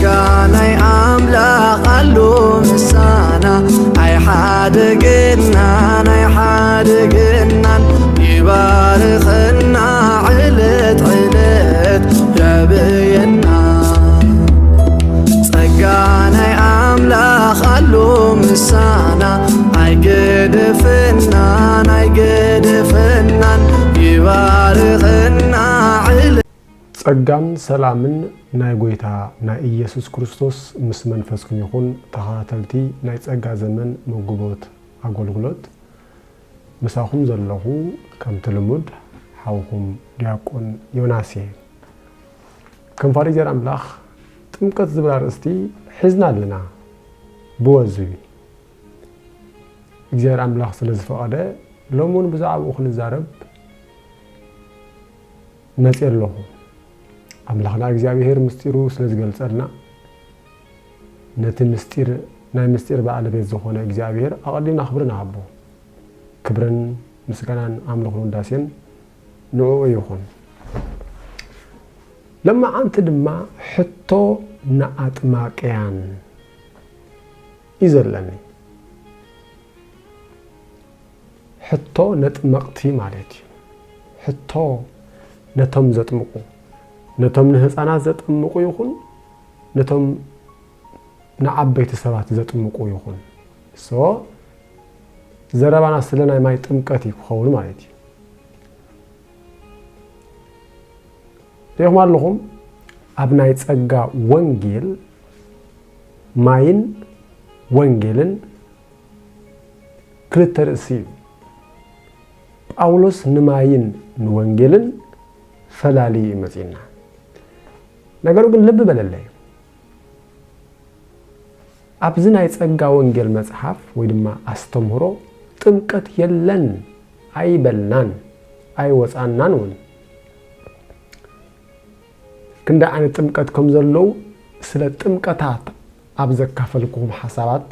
ጸጋናይ አምላኽ አሉ ምሳና አይሓድግናን ይባርኽና ዕለት ዕለት ያብየና ጸጋናይ አምላኽ አሉ ምሳና አይገድፍናን ይባርኽና ጸጋን ሰላምን ናይ ጎይታ ናይ ኢየሱስ ክርስቶስ ምስ መንፈስኩም ይኹን ተኸታተልቲ ናይ ጸጋ ዘመን መጉቦት አገልግሎት ምሳኹም ዘለኹ ከምቲ ልሙድ ሓውኹም ዲያቆን ዮናስ ከም ፈሪጀር አምላኽ ጥምቀት ዝብል አርእስቲ ሒዝና ኣለና ብወዝቢ እግዚአብሔር አምላኽ ስለዝፈቐደ ሎሙን ብዛዕባኡ ክንዛረብ መፅእ ኣለኹ አምላኽና እግዚአብሔር ምስጢሩ ስለዝገልጸልና ነቲ ምስጢር ናይ ምስጢር ባለቤት ዝኾነ እግዚአብሔር አቀዲምና ክብርን አቦ ክብርን ምስጋናን አምልኾን ውዳሴን ንዑ ይኹን ለማ አንተ ድማ ሕቶ ንአጥማቅያን ይዘለኒ ሕቶ ነጥመቅቲ ማለት ሕቶ ነቶም ዘጥምቁ ነቶም ንህፃናት ዘጥምቁ ይኹን ነቶም ንዓበይቲ ሰባት ዘጥምቁ ይኹን ዘረባና ስለናይ ማይ ጥምቀት ይኸውን ማለት እዩ ደይኹም ኣለኹም ኣብ ናይ ጸጋ ወንጌል ማይን ወንጌልን ክልተ ርእሲ እዩ ጳውሎስ ንማይን ንወንጌልን ፈላልዩ መፂና ነገሩ ግን ልብ በለለይ ኣብዚ ናይ ጸጋ ወንጌል መጽሓፍ ወይ ድማ አስተምህሮ ጥምቀት የለን አይበልናን አይወፃናን ውን ክንደ አይነት ጥምቀት ከም ዘለው ስለ ጥምቀታት ኣብ ዘካፈልኩም ሓሳባት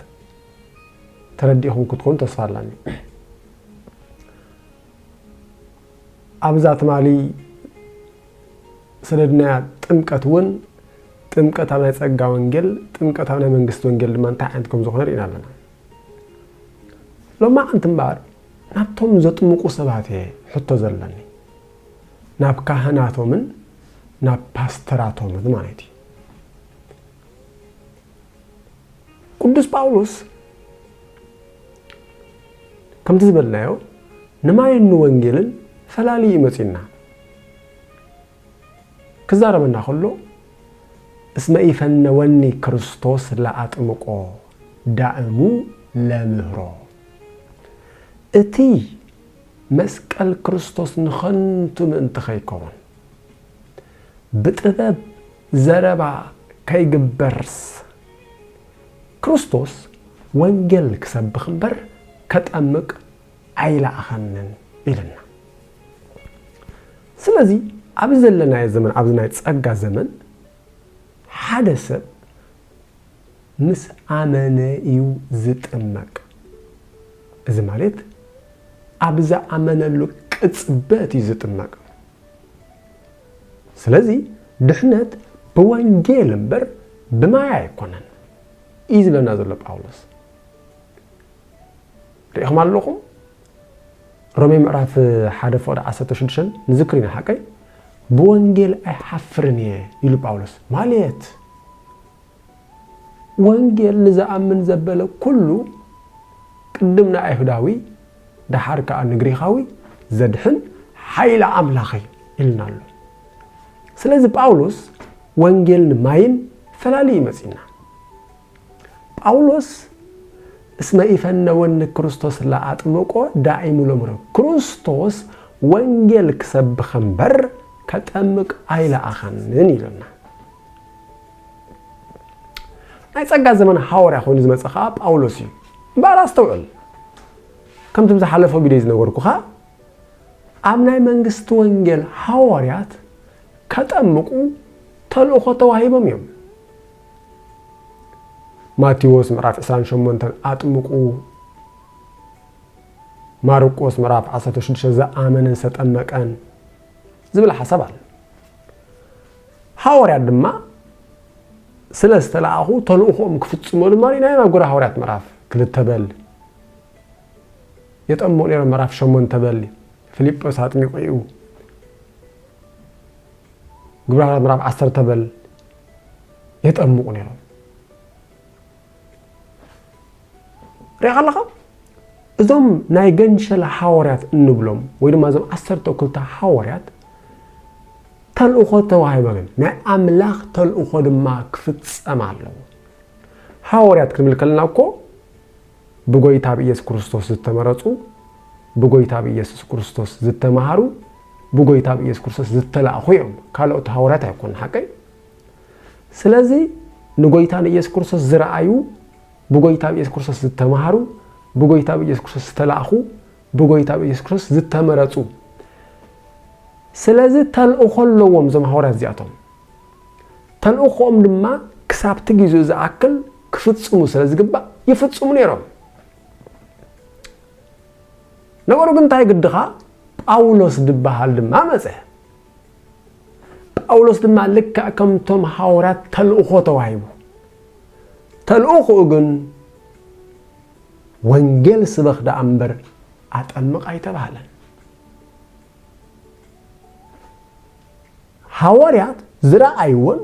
ተረዲኹም ክትኮኑ ተስፋ ኣለኒ ኣብዛ ትማሊ ስለድናያ ጥምቀት ውን ጥምቀት ኣብ ናይ ጸጋ ወንጌል ጥምቀት ኣብ ናይ መንግስት ወንጌል ድማ እንታይ ዓይነት ከም ዝኾነ ርኢና ኣለና ሎማ እንትምባር ናብቶም ዘጥምቁ ሰባት ሕቶ ዘለኒ ናብ ካህናቶምን ናብ ፓስተራቶምን ማለት እዩ ቅዱስ ጳውሎስ ከምቲ ዝበልናዮ ንማይን ወንጌልን ፈላልዩ መፂና ክዛረበና ከሎ እስመ ኢፈነወኒ ክርስቶስ ለአጥምቆ ዳእሙ ለምህሮ እቲ መስቀል ክርስቶስ ንኸንቱ ምእንቲ ከይከውን ብጥበብ ዘረባ ከይግበርስ ክርስቶስ ወንጌል ክሰብኽ እምበር ከጠምቅ ኣይለኣኸንን ኢልና ስለዚ ኣብዚ ዘለና ዘመን ኣብዚ ናይ ጸጋ ዘመን ሓደ ሰብ ምስ ኣመነ እዩ ዝጥመቅ እዚ ማለት ኣብዛ ኣመነሉ ቅጽበት እዩ ዝጥመቅ ስለዚ ድሕነት ብወንጌል እምበር ብማይ ኣይኮነን እዩ ዝብለና ዘሎ ጳውሎስ ርኢኹም ኣለኹም ሮሜ ምዕራፍ 1:16 ንዝክር ኢና ሓቀይ ብወንጌል ኣይሓፍርን እየ ኢሉ ጳውሎስ ማለት ወንጌል ንዝኣምን ዘበለ ኩሉ ቅድም ንኣይሁዳዊ ድሓር ከዓ ንግሪኻዊ ዘድሕን ሓይሊ ኣምላኽ ኢልና ኣሎ ስለዚ ጳውሎስ ወንጌል ንማይን ፈላልዩ መፂና ጳውሎስ እስመ ኢፈነወኒ ክርስቶስ ለአጥምቆ ዳእሙ ለምህሮ ክርስቶስ ወንጌል ክሰብኽ እምበር ከጠምቅ ኣይለኣኸንን ኢለና ናይ ጸጋ ዘመን ሓዋርያ ኮይኑ ዝመፀ ከዓ ጳውሎስ እዩ እምበር ኣስተውዕል ከምቲ ዝሓለፈ ቪድዮ ዝነበርኩኻ ኣብ ናይ መንግስቲ ወንጌል ሓዋርያት ከጠምቁ ተልእኾ ተዋሂቦም እዮም ማቴዎስ ምዕራፍ 28 አጥምቁ ማርቆስ ምዕራፍ 16 ዘአመነን ሰጠመቀን ዝብል ሓሳብ አለ ሐዋርያት ድማ ስለስተላአኹ ተልእኾም ክፍጽሙ ድማ ናይ ግብረ ሐዋርያት ምዕራፍ 2 በል የጠምቁ ነይሮም ምዕራፍ 8 በል ፊልጶስ አጥሚቁ እዩ ግብረ ሐዋርያት ምዕራፍ 10 በል የጠምቁ ነይሮም ሪአለኻ እዞም ናይ ገንሸላ ሐዋርያት እንብሎም ወይ ድማ እዞም 12 ሐዋርያት ተልእኾ ተዋሂቦም ናይ አምላኽ ተልእኾ ድማ ክፍጸም ኣለዎ ሐዋርያት ክንብል ከለና እኮ ብጎይታ ኢየሱስ ክርስቶስ ዝተመረጹ ብጎይታ ኢየሱስ ክርስቶስ ዝተማሃሩ ብጎይታ ኢየሱስ ክርስቶስ ዝተላእኹ እዮም ካልኦት ሐዋርያት አይኮን ሓቀይ ስለዚ ንጎይታ ኢየሱስ ክርስቶስ ዝረአዩ ብጎይታ ኢየሱስ ክርስቶስ ዝተማሃሩ ብጎይታ ኢየሱስ ክርስቶስ ዝተላእኹ ብጎይታ ኢየሱስ ክርስቶስ ዝተመረጹ ስለዚ ተልእኾ ኣለዎም ዞም ሐዋርያት እዚኣቶም ተልእኾም ድማ ክሳብቲ ግዜ ዝኣክል ክፍጽሙ ስለዝግባእ ይፍጽሙ ነይሮም ነገሩ ግን እንታይ ግድኻ ጳውሎስ ድበሃል ድማ መጽ ጳውሎስ ድማ ልክዕ ከምቶም ሐዋርያት ተልእኾ ተዋሂቡ ተልእኾ ግን ወንጌል ስበኽ ዳ እምበር አጠምቕ አይተባሃለን ሐዋርያት ዝረአይዎን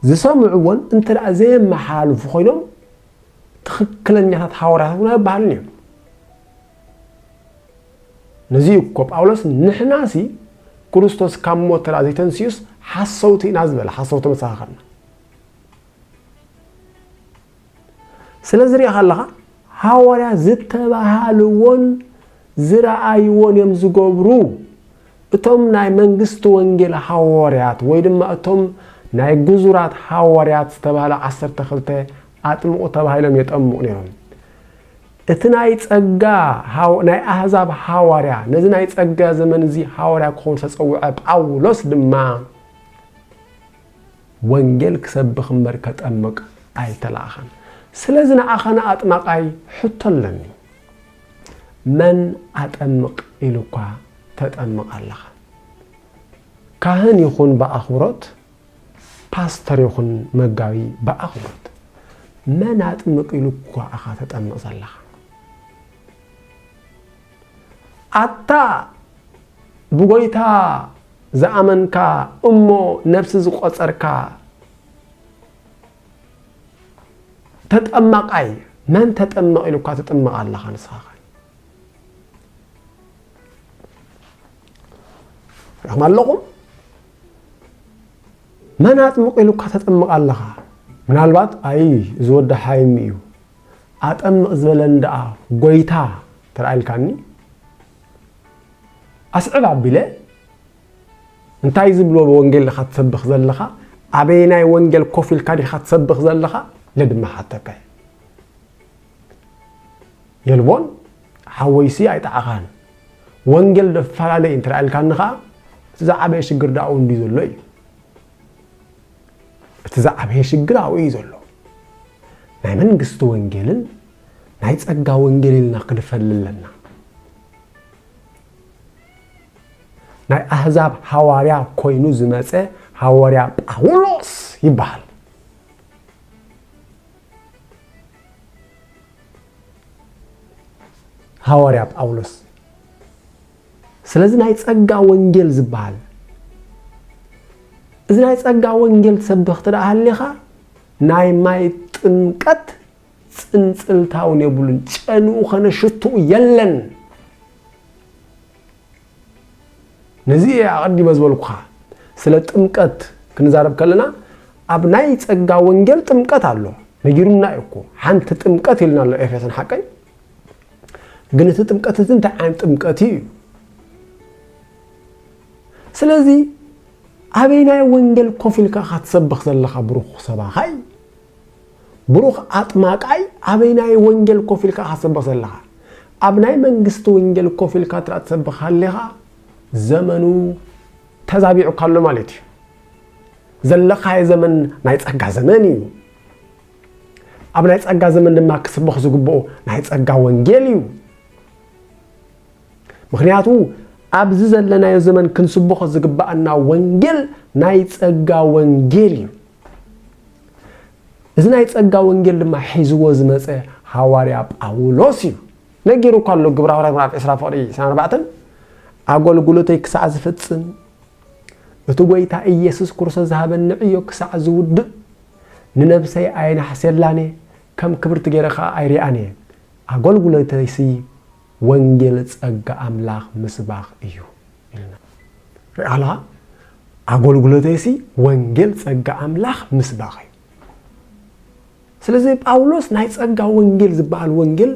ዝሰምዑዎን እንተዳ ዘየመሓላልፉ ኮይኖም ትክክለኛታት ሐዋርያት ሆነ ይባሃልን እዮም ነዚ እኮ ጳውሎስ ንሕናሲ ክርስቶስ ካብ ሞት ተራእይተንሲዩስ ሓሰውቲ ኢና ዝበለ ሓሰውቲ መሳኸርና ስለዚ ሪኢኻ ኣለኻ ሐዋርያት ዝተባሃልዎን ዝረአይዎን እዮም ዝገብሩ እቶም ናይ መንግስት ወንጌል ሐዋርያት ወይ ድማ እቶም ናይ ጉዙራት ሐዋርያት ዝተባሃለ 12 አጥምቁ ተባሂሎም የጠምቁ ነይሮም እቲ ናይ ጸጋ ናይ አሕዛብ ሐዋርያ ነዚ ናይ ጸጋ ዘመን እዚ ሐዋርያ ክኾን ተጸውዐ ጳውሎስ ድማ ወንጌል ክሰብኽ እምበር ከጠምቅ አይተላኸን ስለዚ ንኣኸና አጥማቃይ ሕቶለኒ መን አጠምቅ ኢሉኳ ተጠምቅ ኣለኻ ካህን ይኹን በአኽብሮት ፓስተር ይኹን መጋቢ በአኽብሮት መን አጥምቅ ኢሉኳ አኻ ተጠምቅ ዘለኻ አታ ብጎይታ ዘአመንካ እሞ ነፍስ ዝቆጸርካ ተጠመቃይ መን ተጠመቅ ኢሉካ ተጠመቅ ኣለኻ ንስኻ رغم اللقم ما ناتمق إلوك تتمق الله من البعض أي زود حايميو أتمق زبلن دا قويتا ترى الكاني أسعب عبيلة انت يزبلو بوانجل خات سبخ زلخا أبيناي وانجل كوفي الكاري خات سبخ زلخا لدم حتى كاي يلبون حويسي أي تعاقان وانجل دفالي انت رأي الكانخا تزعب هي شجر داو ندي زلوي تزعب هي شجر داو يزلو ناي منغست وانجيلن ناي ጸጋ ወንጌልን ናክልፈልልና ናይ አሕዛብ ሐዋርያ ኮይኑ ዝመጸ ሐዋርያ ጳውሎስ ይባል ሐዋርያ ጳውሎስ ስለዚህ ናይ ጸጋ ወንጌል ዝባል እዚ ናይ ጸጋ ወንጌል ተሰብኽት ዳሃሊኻ ናይ ማይ ጥምቀት ጽንጽልታውን የብሉን ጨንኡ ኸነሽቱ የለን ነዚ አቅዲ መዝበልኩ ስለ ጥምቀት ክንዛረብ ከለና አብ ናይ ጸጋ ወንጌል ጥምቀት አሎ ነጊሩና እኮ ሓንቲ ጥምቀት ይልና አሎ ኤፌሶን ሐቀይ ግን እቲ ጥምቀት እንታይ ዓይን ጥምቀት እዩ ስለዚህ አቤናይ ወንጌል ኮፊልካ ካትሰብኽ ዘለኻ ብሩኽ ሰባኻይ ብሩኽ አጥማቃይ አቤናይ ወንጌል ኮፊልካ ካትሰብኽ ዘለኻ አብናይ መንግስት ወንጌል ኮፊልካ ትራትሰብኽ ኣለኻ ዘመኑ ተዛቢዑ ካሎ ማለት እዩ ዘለኻ ዘመን ናይ ጸጋ ዘመን እዩ አብናይ ጸጋ ዘመን ድማ ክስብኽ ዝግብኦ ናይ ጸጋ ወንጌል እዩ ምክንያቱ አብዚ ዘለናዮ ዘመን ክንስብኽ ዝግባአና ወንጌል ናይ ጸጋ ወንጌል እዩ إذن أي تسقى وانجل لما حيزوز مسا حواري باولوسي نجيرو كله جبر حواري مرات إسراف وري سنة بعدين أقول قلتي كساع زفتسن وتقويتا إيسوس كرسا ذهب النعيو كساع زود ننبسي أين حسير لاني كم كبرت جيرخا أيرياني أقول قلتي سي وانجل تسقى أملاخ مسباخ إيو رأيها أقول قلتي سي وانجل تسقى أملاخ مسباخ ስለዚህ ጳውሎስ ናይ ጸጋ ወንጌል ዝባል ወንጌል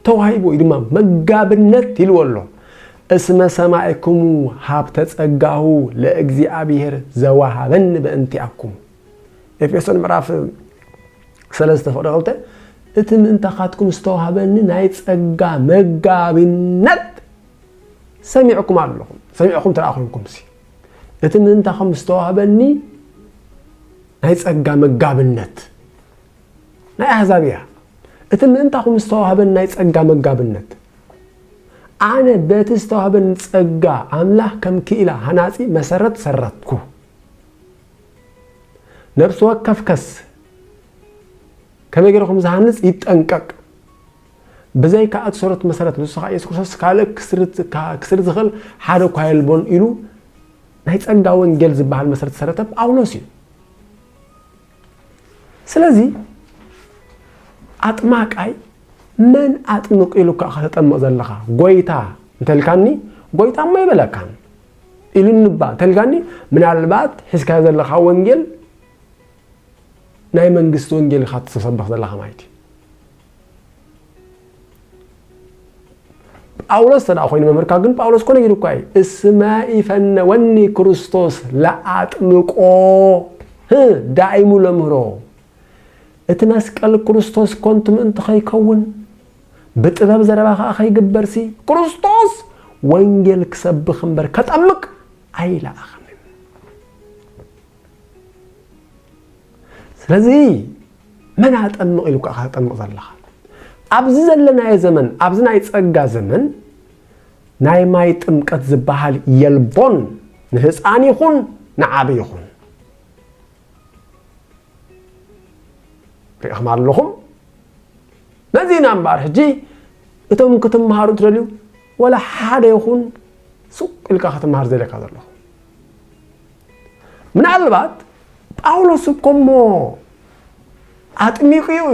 ተዋሂቦ ይድማ መጋብነት ይልወሎ እስመ ሰማዕክሙ ሀብተ ጸጋሁ ለእግዚአብሔር ዘዋሃበን በእንቲአኩም ኤፌሶን ምዕራፍ 3 ፈቀደ እቲ ምንታኻትኩም ዝተዋሃበን ናይ ጸጋ መጋብነት ሰሚዕኩም ኣለኹም ሰሚዕኩም ተራኺምኩም ሲ እቲ ምንታኹም ዝተዋሃበኒ ናይ ጸጋ መጋብነት ናይ አሕዛብያ እቲ ምንታኹም ዝተዋሃበን ናይ ጸጋ መጋብነት ኣነ በቲ ዝተዋሃበን ጸጋ ኣምላኽ ከም ክኢላ ሃናጺ መሰረት ሰረትኩ ነፍስ ወከፍ ከስ ከመገረኹም ዝሃንጽ ይጠንቀቅ በዘይ ካኣት ሰረት መሰረት ንስኻ ኢየሱስ ክርስቶስ ካልእ ክስር ዝኽእል ሓደ እኳ የልቦን ኢሉ ናይ ጸጋ ወንጌል ዝበሃል መሰረት ሰረተ ጳውሎስ እዩ ስለዚ أطماقاي من أطمق إلوك أخذت أطمق زلخا قويتا تلقاني قويتا ما يبلكان إلو النبا تلقاني من البات حسك هذا زلخا وانجل ناي منقست وانجل خاطر تصبح زلخا مايتي ጳውሎስ ተዳኾይን መምርካ ግን ጳውሎስ ኮነ ይልኳይ እስማኢ ፈነወኒ ክርስቶስ ለአጥምቆ ዳይሙ ለምሮ እቲ መስቀል ክርስቶስ ኮንቱም እንት ኸይከውን በጥበብ ዘረባኻ ኸይግበርሲ ክርስቶስ ወንጌል ክሰብኽ እምበር ከጠምቅ አይላኽም ስለዚህ ምን አጠምቅ ይልኳ አጠምቅ ዘለኻ ኣብዚ ዘለና ዘመን ኣብዚ ናይ ጸጋ ዘመን ናይ ማይ ጥምቀት ዝበሃል የልቦን ንህፃን ይኹን ንዓብ ይኹን ريخم علىهم نزينا مبارح جي اتم كتم مهارو ترليو ولا حدا يخون سوق الكا ختم مهار زي لك هذا الله من البعد ጳውሎስ እኮሞ አጥሚቂው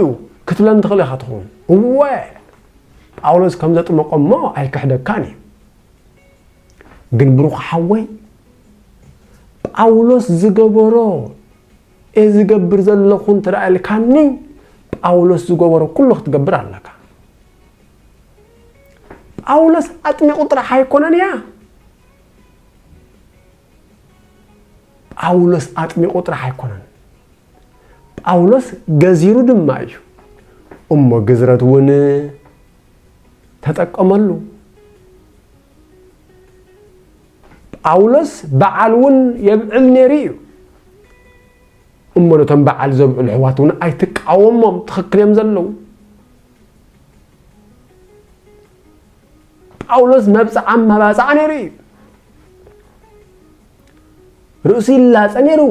ክትለን ተኸለ ኸትኹን ወይ ጳውሎስ ከም ዘጥመቆሞ አይከሕደካኒ ግን ብሩኽ ሓወይ ጳውሎስ ዝገበሮ እዝገብር ዘለኹን ተራእልካኒ ጳውሎስ ዝገበሮ ኩሉ ክትገብር ኣለካ ጳውሎስ አጥሚቁ ጥራሕ አይኮነን ያ ጳውሎስ አጥሚቁ ጥራሕ አይኮነን ጳውሎስ ገዚሩ ድማ እዩ እሞ ግዝረት ውን ተጠቀመሉ ጳውሎስ በዓል ውን የብዕል ነሪ እዩ እሞ ነቶም በዓል ዘብዕል ሕዋት ውን አይትቃወሞም ትኽክል ዘለው ጳውሎስ መብፅዓ መባፅዓ ነሪ እዩ رؤسي الله سنيرو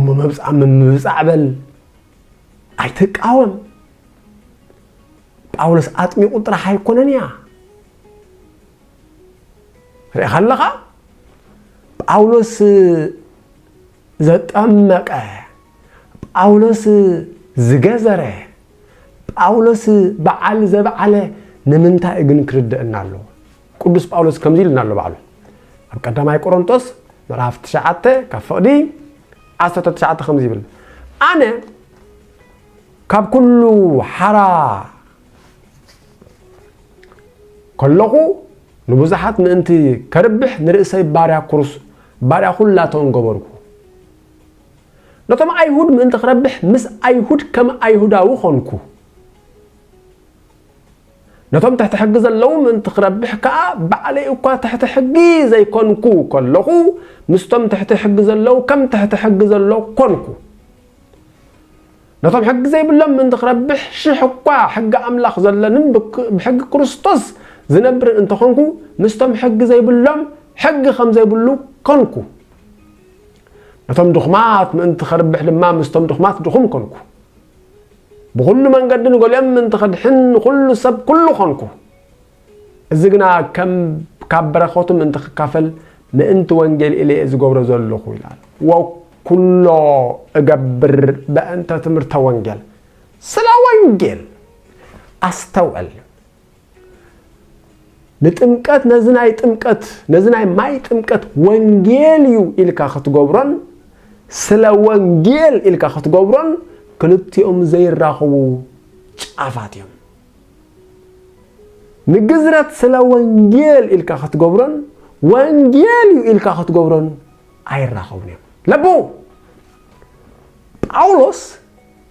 مبصع من مبصع بل ايتقاوم ጳውሎስ አጥሚቁ ጥራሕ አይኮነን ያ ረኸለኻ ጳውሎስ ዘጠመቀ ጳውሎስ ዝገዘረ ጳውሎስ በዓል ዘበዓለ ንምንታይ ግን ክርደእናሎ ቅዱስ ጳውሎስ ከምዚልናሎ በዓሉ ቀዳማይ ቆሮንቶስ ምዕራፍ 9 ከፈዲ 19 خمس ይብል አነ ካብ ኩሉ ሓራ ከለኹ ንብዙሓት ምእንቲ ከርብሕ ንርእሰይ ባርያ ኩርስ ባርያ ሁላቶም ገበርኩ ነቶም አይሁድ ምእንቲ ክረብሕ ምስ አይሁድ ከም አይሁዳዊ ኾንኩ نتوم تحت حق زلوم انت خربح كا بعلي اكو تحت حقي زي كونكو كلخو مستم تحت حق زلو كم تحت حق زلو كونكو نتوم حق زي بلم انت خربح شحقا حق املاخ زلنن بحق كريستوس زنبر انت خونكو مستم حق زي بلم حق خم زي بلو كونكو نتم دخمات من تخربح لما مستم دخمات دخم كنكو بكل من قد نقول يم من تخدحن كل سب كله خنكو زقنا كم كبر خوتم من تخكفل ما انت وانجل الى از غبر زلو خويلال وكله اجبر بانت تمرت وانجل سلا وانجل استوعل نتمقت نزناي تمقت نزناي ماي تمقت وانجيليو الكا ختغبرن سلا وانجيل الكا ختغبرن كلتيهم زي الراخو عفاتيهم نجزرت سلا وانجيل الكا ختغبرن وانجيليو الكا ختغبرن اي راخونيهم لبو باولوس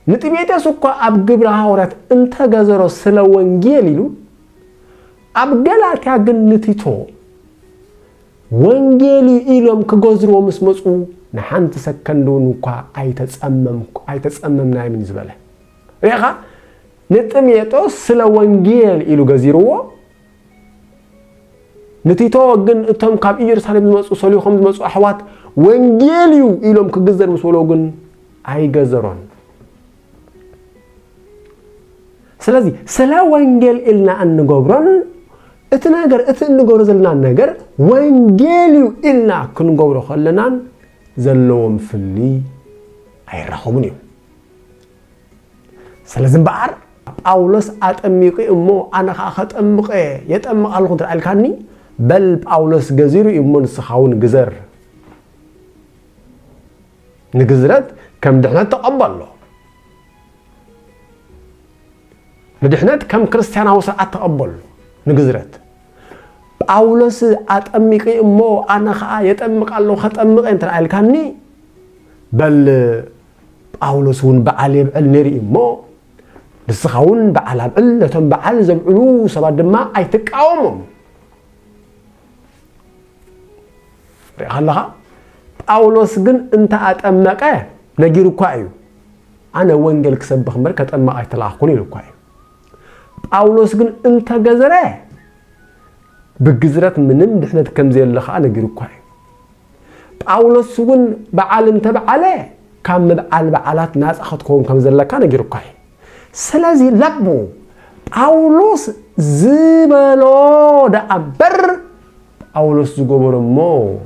نتبيته سوكو اب غبر حورات انت غزرو سلا وانجيليو اب غلاطيا گنتيتو وانجيلي إلهم كغزرو مسمصو نحنت سكندون كا ايتتصممنا من زبله ريخا نتميتو سلا وانجيل إلو غزيرو نتيتو گن اتم كاب يرسالم مسو سوليخم مسو احوات وانجيليو إلهم كغزر مسولو گن اي غزرون سلازي سلا وانجيل إلنا ان غبرن اتناغر اتنغور زلنا نغر وانجيليو إلنا كنغورو خلنان زلوم فلي ايرخومني سلازم بار باولوس اطميقي امو انا خطمقه يطمق الخنت الكاني بل باولوس غزيرو يمون سخاون غزر نغزرت كم دحنا تقبلوا مدحنات كم كريستياناو ساعات تقبلوا نغزرت باولوس اطميقي امو انا خا يطمق الله خطمق انت الكاني بل باولوس ون بعل يبعل نري امو بسخاون بعل علتهم بعل زبعلو سبا دما ايتقاومم الله باولوس ግን انت اطمقه نغير كايو انا وانجل كسبخ مر كطمق ايتلاخون يلكاي باولوس ግን انت غزره بغزرت منم دحنت كم زي لخ انا غير كاي باولوس ግን بعل انت بعله كم بعل بعلات ناس اخذكم كم زلك انا غير كاي سلازي لبو باولوس زبلو دابر باولوس زغبرمو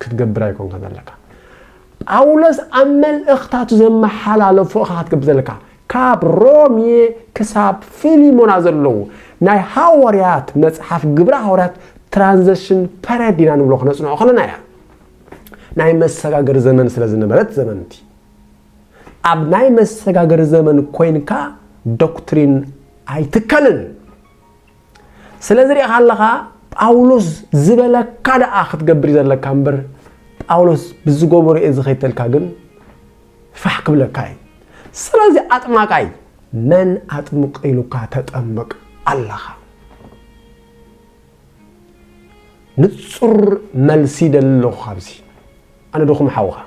كتغبر ايكون كذلك باولوس عمل اختات زم حلال فوقات كبزلك كاب رومي كساب فيليمون ازلو ناي حواريات مصحف غبره حواريات ترانزيشن بارادينا نبلو خنصنو خلنا يا ناي مسغاغر زمن سلازنبرت زمنتي اب ناي مسغاغر زمن كوينكا دوكترين ايتكلن سلازري خالخا باولوس زبلكا دا اخت غبر يزلك امبر باولوس بزغوبر از خيتلكا گن فحك بلكاي سلازي اطماقاي من اطمقيلوكا تطمق الله نصر ملسي دلو خابسي انا دخم حوها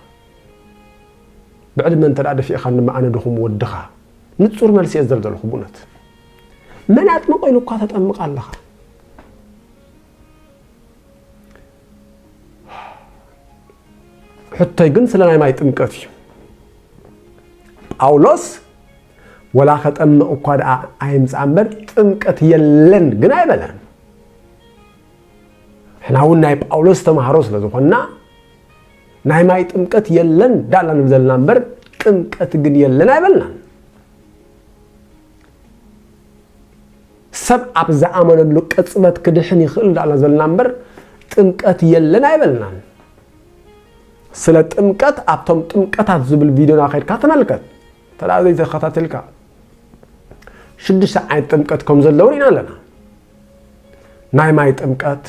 بعد ما انت راد في اخن ما انا دخم ودخا نصر ملسي ازدلدل خبونت من اطمقيلوكا تطمق الله حتى يقن سلنا ما يتمقفي باولوس ولا خطم اكاد ايمص امبر تمقت يلن غنا يبلن احنا هو ناي باولوس تمهارو سلازخنا ناي ما يتمقت يلن دالن زلنا امبر تمقت غن يلن يبلن سب ابز امن لو قصمت كدحن يخل دالن زلنا امبر تمقت يلن يبلن سلا تمقت ابتم تمقتات زبل فيديو اخر كاتملكت تلازي تخاتلك شدش عين تمقت كم زلورينا لنا ناي ماي تمقت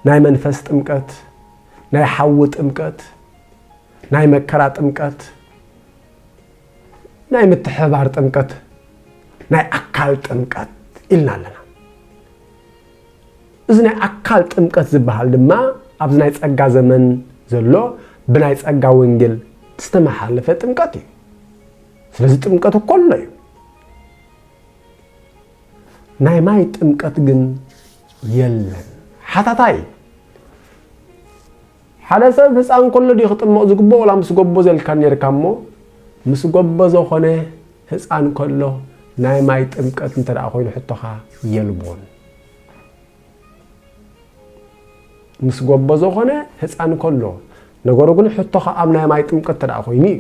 ناي منفس تمقت ناي حو تمقت ناي مكرا تمقت ناي متحبار تمقت ناي اكال تمقت إلنا لنا إذن أكال تمقت زبحال دما أبزناي تصقا زمن زلو بناي تصقا وانجل تستمحال لفة تمقتي سلازي تمقتو كله ناي ماي تمقت جن يلن حدا سب هسان كله دي خطمق زقبو ولا مسقبو زلكا نيركامو مسقبو زخونه هسان كله ناي ماي طمقت انت دا خوين حطوخا يلبون مسقبو زخونه هسان كله نغورو كن حطوخا ام ناي ماي طمقت دا خويني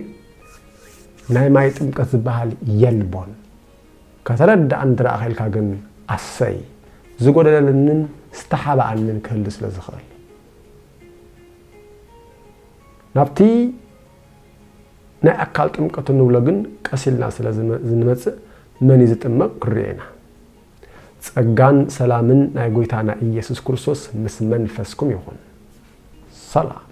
ناي ماي طمقت زبحال يلبون كترد انت دا خيلكا گن اسي زغودللنن استحابعنن كلس لزخال نابتي نا اكال طمقت نبلو گن قسيلنا سلازنمص من يزطمق كرينا ጸጋን ሰላምን ናይ ጎይታና ኢየሱስ ክርስቶስ ምስ መንፈስኩም ይሁን ሰላም